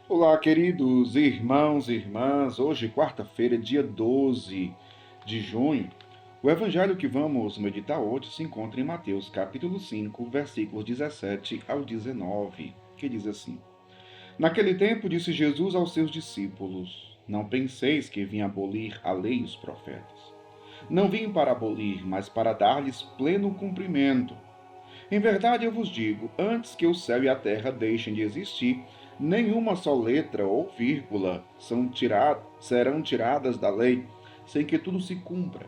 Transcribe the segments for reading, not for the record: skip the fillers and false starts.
Olá, queridos irmãos e irmãs. Hoje, quarta-feira, dia 12 de junho. O evangelho que vamos meditar hoje se encontra em Mateus, capítulo 5, versículos 17 ao 19, que diz assim: Naquele tempo disse Jesus aos seus discípulos: Não penseis que vim abolir a lei e os profetas. Não vim para abolir, mas para dar-lhes pleno cumprimento. Em verdade eu vos digo, antes que o céu e a terra deixem de existir, nenhuma só letra ou vírgula serão tiradas da lei, sem que tudo se cumpra.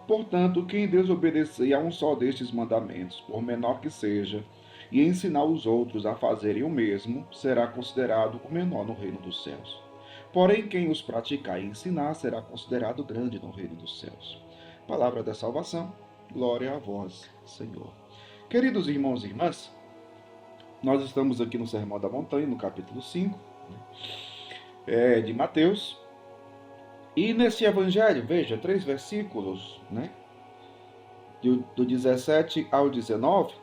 Portanto, quem desobedecer a um só destes mandamentos, por menor que seja, e ensinar os outros a fazerem o mesmo, será considerado o menor no reino dos céus. Porém, quem os praticar e ensinar será considerado grande no reino dos céus. Palavra da salvação, glória a vós, Senhor. Queridos irmãos e irmãs, nós estamos aqui no Sermão da Montanha, no capítulo 5, de Mateus. E nesse evangelho, veja, 3 versículos, do 17 ao 19,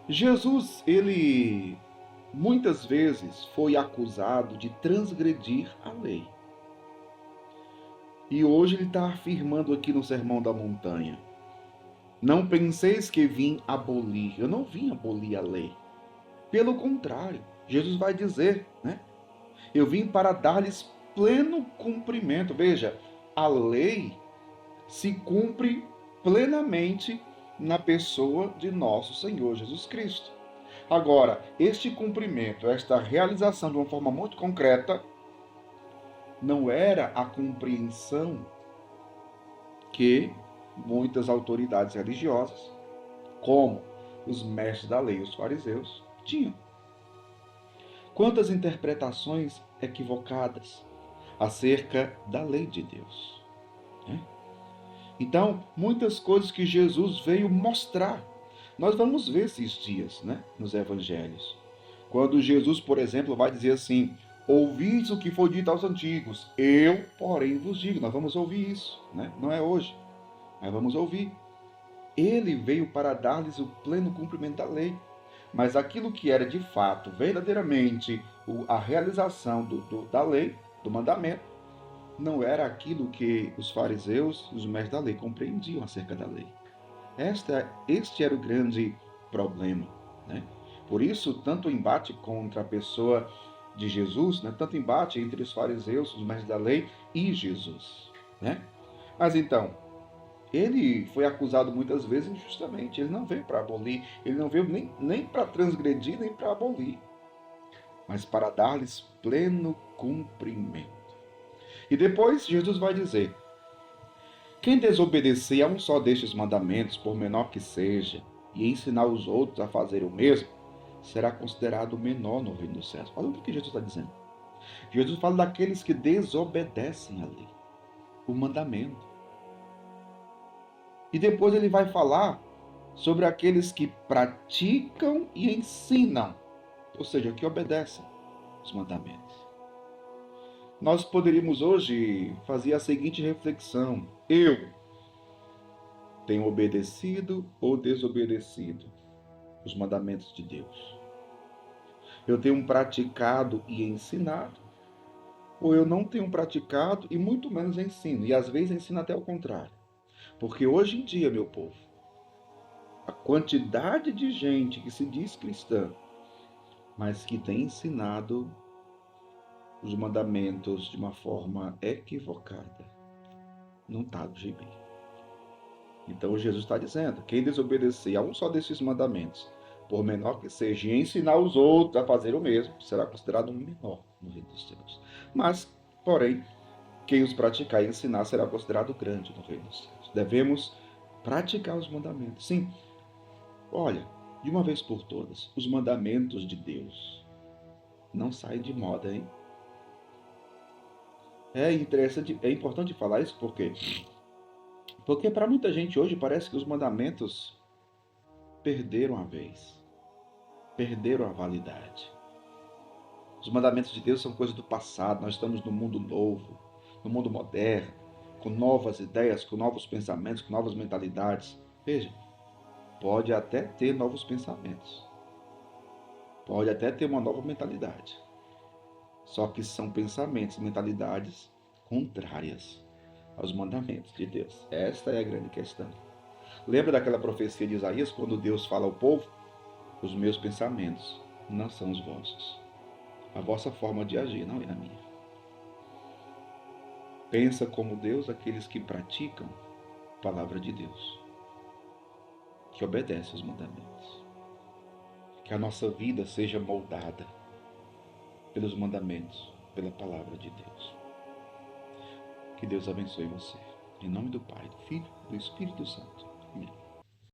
Jesus, ele muitas vezes foi acusado de transgredir a lei. E hoje ele está afirmando aqui no Sermão da Montanha: não penseis que vim abolir. Eu não vim abolir a lei. Pelo contrário, Jesus vai dizer, eu vim para dar-lhes pleno cumprimento. Veja, a lei se cumpre plenamente na pessoa de nosso Senhor Jesus Cristo. Agora, este cumprimento, esta realização de uma forma muito concreta, não era a compreensão que muitas autoridades religiosas, como os mestres da lei e os fariseus, tinham. Quantas interpretações equivocadas acerca da lei de Deus. Então, muitas coisas que Jesus veio mostrar. Nós vamos ver esses dias, nos evangelhos. Quando Jesus, por exemplo, vai dizer assim: ouvis o que foi dito aos antigos, eu, porém, vos digo. Nós vamos ouvir isso, Não é hoje, mas vamos ouvir. Ele veio para dar-lhes o pleno cumprimento da lei. Mas aquilo que era de fato, verdadeiramente, a realização da lei, do mandamento, não era aquilo que os fariseus, os mestres da lei, compreendiam acerca da lei. Este era o grande problema. Por isso, tanto o embate contra a pessoa de Jesus, tanto embate entre os fariseus, os mestres da lei, e Jesus. Mas então, ele foi acusado muitas vezes injustamente. Ele não veio para abolir, ele não veio nem para transgredir, nem para abolir, mas para dar-lhes pleno cumprimento. E depois Jesus vai dizer: quem desobedecer a um só destes mandamentos, por menor que seja, e ensinar os outros a fazer o mesmo, será considerado menor no reino dos céus. Olha o que Jesus está dizendo. Jesus fala daqueles que desobedecem a lei, o mandamento. E depois ele vai falar sobre aqueles que praticam e ensinam, ou seja, que obedecem os mandamentos. Nós poderíamos hoje fazer a seguinte reflexão: eu tenho obedecido ou desobedecido os mandamentos de Deus? Eu tenho praticado e ensinado, ou eu não tenho praticado e muito menos ensino, e às vezes ensino até o contrário? Porque hoje em dia, meu povo, a quantidade de gente que se diz cristã, mas que tem ensinado os mandamentos de uma forma equivocada, não está no gibi. Então Jesus está dizendo: quem desobedecer a um só desses mandamentos, por menor que seja, e ensinar os outros a fazer o mesmo, será considerado um menor no reino dos céus. Mas, porém, quem os praticar e ensinar será considerado grande no reino dos céus. Devemos praticar os mandamentos. Sim, olha, de uma vez por todas, os mandamentos de Deus não saem de moda, hein? É interessante, é importante falar isso porque para muita gente hoje parece que os mandamentos perderam a vez, perderam a validade. Os mandamentos de Deus são coisas do passado. Nós estamos no mundo novo, no mundo moderno, com novas ideias, com novos pensamentos, com novas mentalidades. Veja, pode até ter novos pensamentos, pode até ter uma nova mentalidade. Só que são pensamentos, mentalidades contrárias aos mandamentos de Deus. Esta é a grande questão. Lembra daquela profecia de Isaías, quando Deus fala ao povo? Os meus pensamentos não são os vossos. A vossa forma de agir não é a minha. Pensa como Deus aqueles que praticam a palavra de Deus, que obedecem os mandamentos. Que a nossa vida seja moldada pelos mandamentos, pela palavra de Deus. Que Deus abençoe você. Em nome do Pai, do Filho e do Espírito Santo.